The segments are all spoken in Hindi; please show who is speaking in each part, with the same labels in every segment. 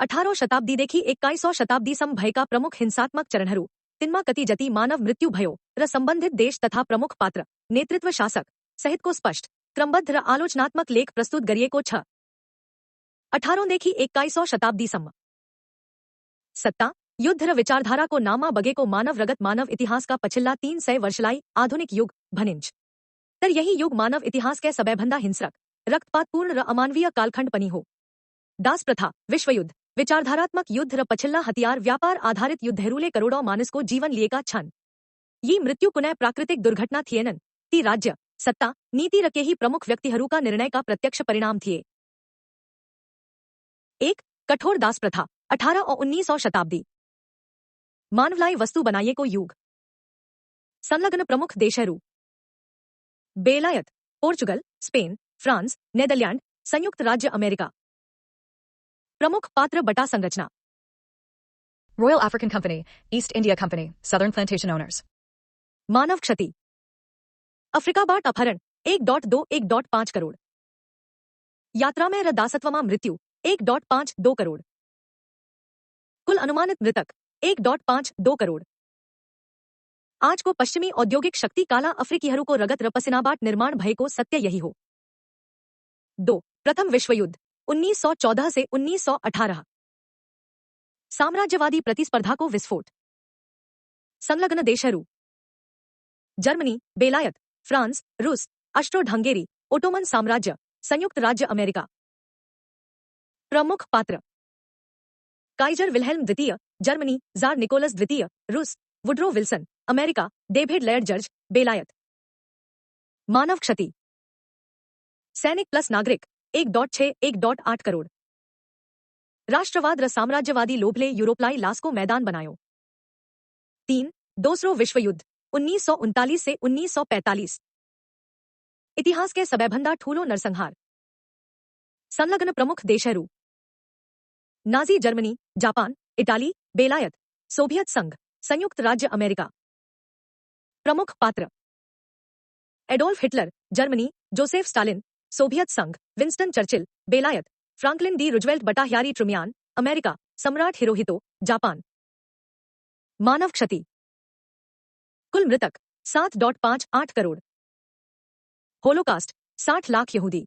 Speaker 1: 18 શતાબ્દીदेखि 21 શતાબ્દીસમ ભયકા પ્રમુખ હિંસાત્મક ચરણहरू तिनमा कति जति मानव मृत्यु भयो र संबंधित देश तथा प्रमुख पात्र नेतृत्व शासक सहितको स्पष्ट क्रमबद्ध र आलोचनात्मक लेख प्रस्तुत गरिएको छ। 18औंदेखि 21औं शताब्दीसम्म सत्ता युद्ध र विचारधाराको नाममा बगेको मानव रगत मानव इतिहासका पछिल्ला 300 वर्षलाई आधुनिक युग भनिन्छ। तर यही युग मानव इतिहासकै सबैभन्दा हिंस्रक रक्तपातपूर्ण र अमानवीय कालखण्ड पनि हो। दास प्रथा विश्वयुद्ध विचारधारात्मक युद्ध र पछिल्ला हतियार व्यापार आधारित युद्धहरूले करोडौं मानिसको जीवन लिएका छन्। यी मृत्यु कुनै प्राकृतिक दुर्घटना थिएनन्, ती राज्य सत्ता नीति र केही प्रमुख व्यक्तिहरूका निर्णयका प्रत्यक्ष परिणाम थिए। 1. कठोर दास प्रथा 18 और 19औं शताब्दी मानवलाई वस्तु बनाइएको युग। संलग्न प्रमुख देशहरू बेलायत पोर्चुगल स्पेन फ्रांस नेदरल्यान्ड संयुक्त राज्य अमेरिका। प्रमुख पात्र बटा संरचना
Speaker 2: Royal African Company, East India Company, Southern Plantation Owners.
Speaker 1: मानव क्षति अफ्रिकाबाट अपहरण 1.2-1.5 करोड। यात्रामा र दासत्वमा मृत्यु 1.52 करोड। कुल अनुमानित मृतक 1.52 करोड। आजको पश्चिमी औद्योगिक शक्ति काला अफ्रिकीहरूको रगत र पसिनाबाट निर्माण भएको सत्य यही हो। 2. प्रथम विश्वयुद्ध 1914 से 1918 साम्राज्यवादी प्रतिस्पर्धाको विस्फोट। संलग्न देशहरू जर्मनी बेलायत फ्रांस रूस अस्ट्रो-हंगेरी ओटोमन साम्राज्य संयुक्त राज्य अमेरिका। प्रमुख पात्र काइजर विल्हेल्म द्वितीय जर्मनी जार निकोलस द्वितीय रूस Woodrow Wilson America David Lloyd George बेलायत। मानव क्षति सैनिक प्लस नागरिक 1.6-1.8 करोड। राष्ट्रवाद र साम्राज्यवादी लोभले यूरोपलाई लासको मैदान बनायो। 3. दोस्रो विश्वयुद्ध 1939 से 1945 इतिहासकै सबैभन्दा ठूलो नरसंहार। संलग्न प्रमुख देशहरू नाजी जर्मनी जापान इटाली बेलायत सोभियत संघ संयुक्त राज्य अमेरिका। प्रमुख पात्र Adolf Hitler Germany Joseph Stalin सोभियत संघ विंस्टन चर्चिल बेलायत फ्रैंकलिन डी रूजवेल्ट बटा ह्यारी ट्रुम्यान अमेरिका सम्राट हिरोहितो जापान। मानव क्षति कुल मृतक 7.58 करोड। होलोकास्ट 60 लाख यहूदी।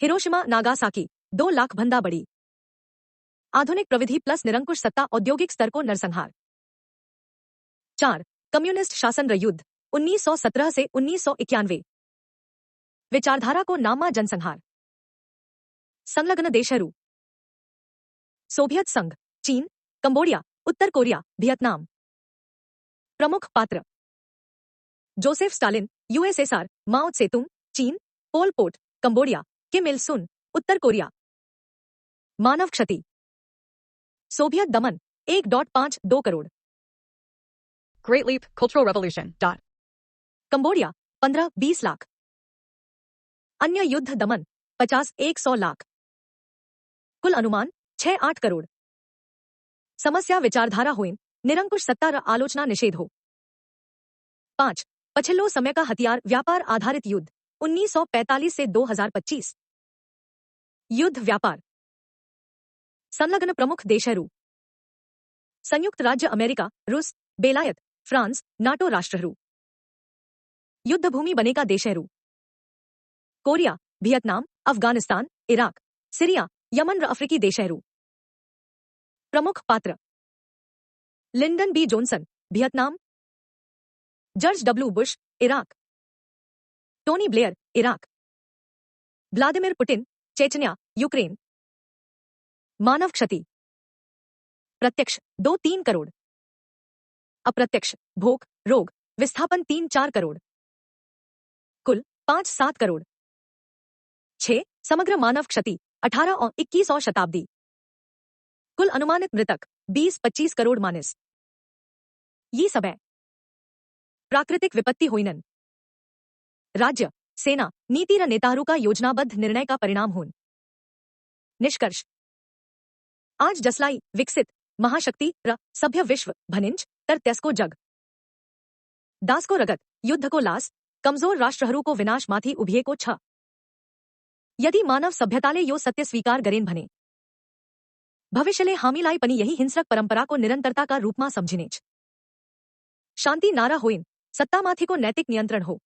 Speaker 1: हिरोशिमा नागासाकी 2 लाख भंदा बड़ी। आधुनिक प्रविधि प्लस निरंकुश सत्ता औद्योगिक स्तर को नरसंहार। 4. कम्युनिस्ट शासन र युद्ध 1917 से 1991 विचारधारा को नाममा जनसंहार। संलग्न देशहरू सोभियत संघ चीन कंबोडिया उत्तर कोरिया वियतनाम। प्रमुख पात्र जोसेफ स्टालिन यूएसएसआर माओ त्से-तुंग चीन पोल पोट कंबोडिया किम इल सुन उत्तर कोरिया। मानव क्षति सोभियत दमन 1.52 crore.
Speaker 2: Great Leap, Cultural Revolution.
Speaker 1: Cambodia 15-20 lakh. अन्य युद्ध दमन 50-100 लाख। कुल अनुमान 6-8 करोड। समस्या विचारधारा होइन निरंकुश सत्ता र आलोचना निषेध हो। 5. पछिल्लो समयका हतियार व्यापार आधारित युद्ध 1945 से 2025 युद्ध व्यापार। संलग्न प्रमुख देशहरू संयुक्त राज्य अमेरिका रूस बेलायत फ्रांस नाटो राष्ट्रहरू। युद्धभूमि बनेका देशहरू Korea Vietnam Afghanistan Iraq Syria Yemen र अफ्रिकी देशहरू। प्रमुख पात्र Lyndon B Johnson Vietnam George W Bush Iraq Tony Blair Iraq Vladimir Putin Chechnya Ukraine. मानव क्षति प्रत्यक्ष 2-3 करोड। अप्रत्यक्ष भोग रोग विस्थापन 3-4 करोड। कुल 5-7 करोड। 6. समग्र मानव क्षति 18 और 21औं शताब्दी कुल अनुमानित मृतक 20-25 करोड मानिस। यी सबै प्राकृतिक विपत्ति होइनन्, राज्य सेना नीति र नेताहरूका योजनाबद्ध निर्णयका परिणाम हुन्। निष्कर्ष आज जसलाई विकसित महाशक्ति र सभ्य विश्व भनिन्छ तर त्यसको जग दासको रगत युद्धको लास कमजोर राष्ट्रहरूको विनाशमाथि उभिएको छ। यदि मानव सभ्यताले यो सत्य स्वीकार गरेन भने ભવિષ્યલે હામીલાઈ પની યહી હિંસક પરંપરા કો નિરંતરતા કા રૂપમાં સમજીને જ શાંતિ નારા હોઈન સત્તામાંથી કો નૈતિક નિયંત્રણ હો